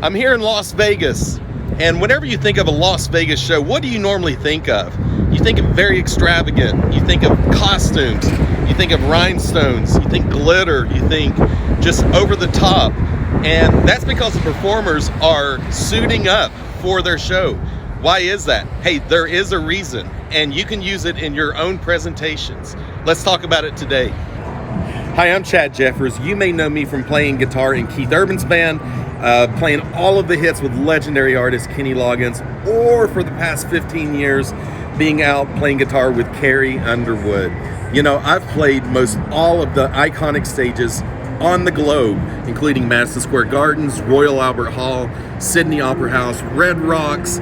I'm here in Las Vegas, and whenever you think of a Las Vegas show, what do you normally think of? You think of very extravagant, you think of costumes, you think of rhinestones, you think glitter, you think just over the top. And that's because the performers are suiting up for their show. Why is that? Hey, there is a reason, and you can use it in your own presentations. Let's talk about it today. Hi, I'm Chad Jeffers. You may know me from playing guitar in Keith Urban's band, playing all of the hits with legendary artist Kenny Loggins, or for the past 15 years, being out playing guitar with Carrie Underwood. You know, I've played most all of the iconic stages on the globe, including Madison Square Gardens, Royal Albert Hall, Sydney Opera House, Red Rocks,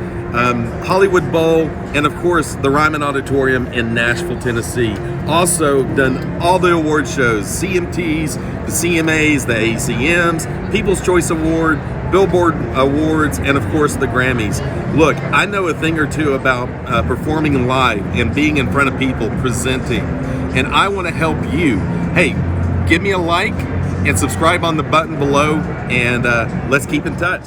Hollywood Bowl, and of course the Ryman Auditorium in Nashville, Tennessee. Also done all the award shows, CMTs, the CMAs, the ACMs, People's Choice Award, Billboard Awards, and of course the Grammys. Look, I know a thing or two about performing live and being in front of people presenting, and I want to help you. Hey, give me a like and subscribe on the button below, and let's keep in touch.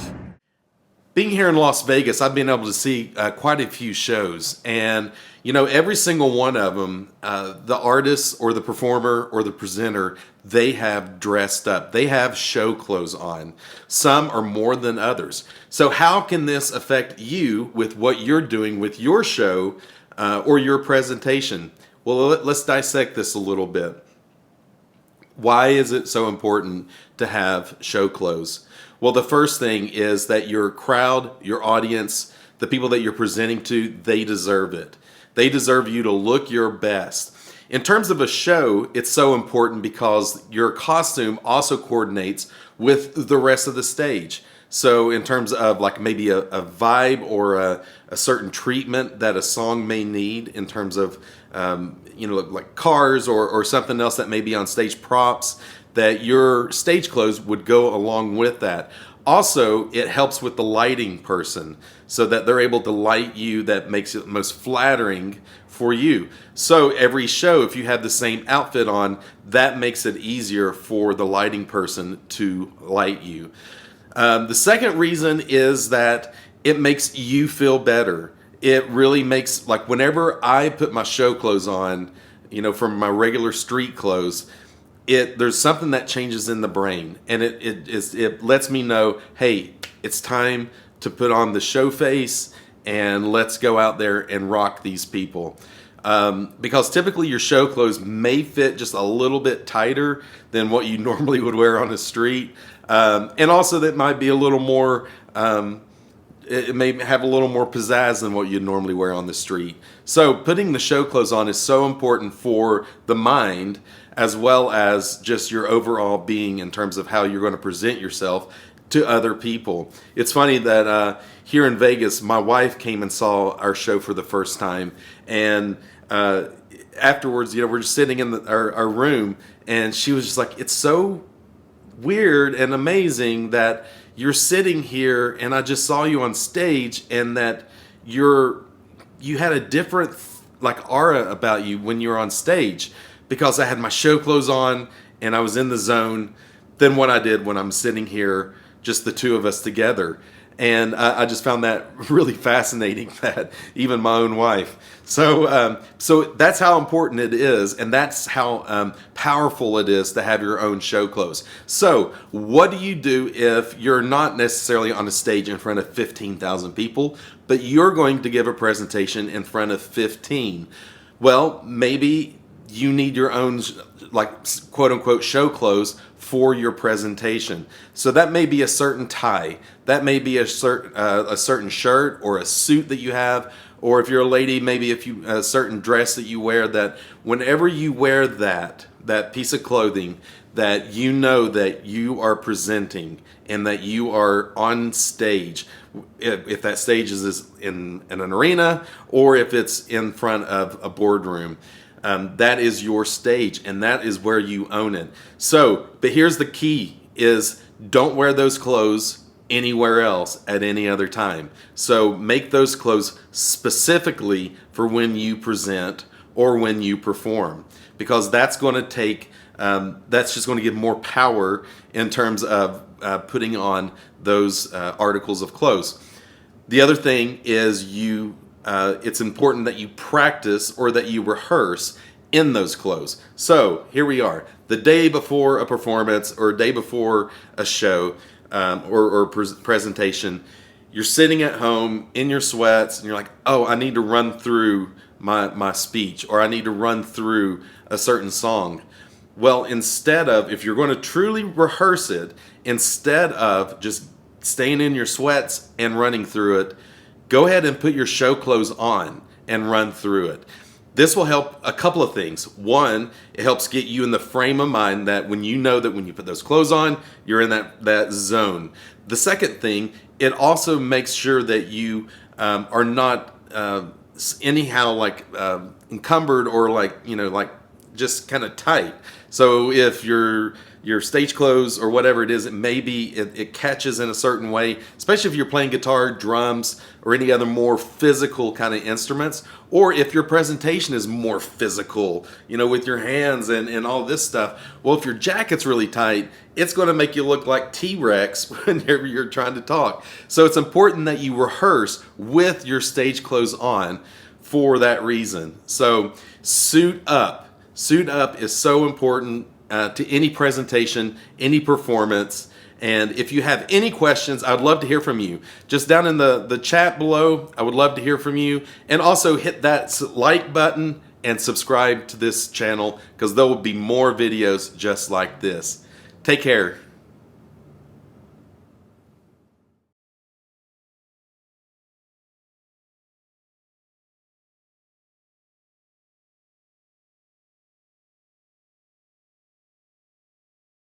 Being here in Las Vegas, I've been able to see quite a few shows, and you know, every single one of them, the artist or the performer or the presenter, they have dressed up. They have show clothes on. Some are more than others. So how can this affect you with what you're doing with your show or your presentation? Well, let's dissect this a little bit. Why is it so important to have show clothes? Well, the first thing is that your crowd, your audience, the people that you're presenting to, they deserve it. They deserve you to look your best. In terms of a show, it's so important because your costume also coordinates with the rest of the stage. So in terms of like maybe a vibe or a certain treatment that a song may need in terms of, you know, like cars or something else that may be on stage props, that your stage clothes would go along with that. Also, it helps with the lighting person so that they're able to light you, that makes it most flattering for you. So every show, if you have the same outfit on, that makes it easier for the lighting person to light you. The second reason is that it makes you feel better. It really makes, like whenever I put my show clothes on, you know, from my regular street clothes, there's something that changes in the brain, and it lets me know, hey, it's time to put on the show face and let's go out there and rock these people. Because typically your show clothes may fit just a little bit tighter than what you normally would wear on the street, and also that might be a little more. It may have a little more pizzazz than what you'd normally wear on the street. So putting the show clothes on is so important for the mind, as well as just your overall being in terms of how you're going to present yourself to other people. It's funny that here in Vegas, my wife came and saw our show for the first time, and afterwards, you know, we're just sitting in our room, and she was just like, it's so weird and amazing that you're sitting here and I just saw you on stage, and that you had a different like aura about you when you're on stage, because I had my show clothes on and I was in the zone than what I did when I'm sitting here, just the two of us together. And I just found that really fascinating, that even my own wife. So that's how important it is, and that's how powerful it is to have your own show clothes. So what do you do if you're not necessarily on a stage in front of 15,000 people, but you're going to give a presentation in front of 15? Well, maybe you need your own, like, quote unquote show clothes for your presentation. So that may be a certain tie, that may be a certain shirt or a suit that you have, or if you're a lady, maybe a certain dress that you wear, that whenever you wear that piece of clothing, that you know that you are presenting and that you are on stage. If that stage is in an arena or if it's in front of a boardroom, that is your stage, and that is where you own it. So, but here's the key, is don't wear those clothes anywhere else at any other time. So make those clothes specifically for when you present or when you perform, because that's going to take that's just going to give more power in terms of putting on those articles of clothes. The other thing is it's important that you practice or that you rehearse in those clothes. So here we are, the day before a performance or a day before a show or presentation. You're sitting at home in your sweats and you're like, oh, I need to run through my speech, or I need to run through a certain song. Well, instead of, if you're going to truly rehearse it, instead of just staying in your sweats and running through it, go ahead and put your show clothes on and run through it. This will help a couple of things. One, it helps get you in the frame of mind that when you know that when you put those clothes on, you're in that zone. The second thing, it also makes sure that you are not anyhow like encumbered or like just kind of tight. So if your stage clothes or whatever it is, it catches in a certain way, especially if you're playing guitar, drums, or any other more physical kind of instruments, or if your presentation is more physical, with your hands and all this stuff. Well, if your jacket's really tight, it's going to make you look like T-Rex whenever you're trying to talk. So it's important that you rehearse with your stage clothes on for that reason. So suit up. Suit up is so important to any presentation, any performance. And if you have any questions, I'd love to hear from you. Just down in the chat below, I would love to hear from you. And also hit that like button and subscribe to this channel, because there will be more videos just like this. Take care.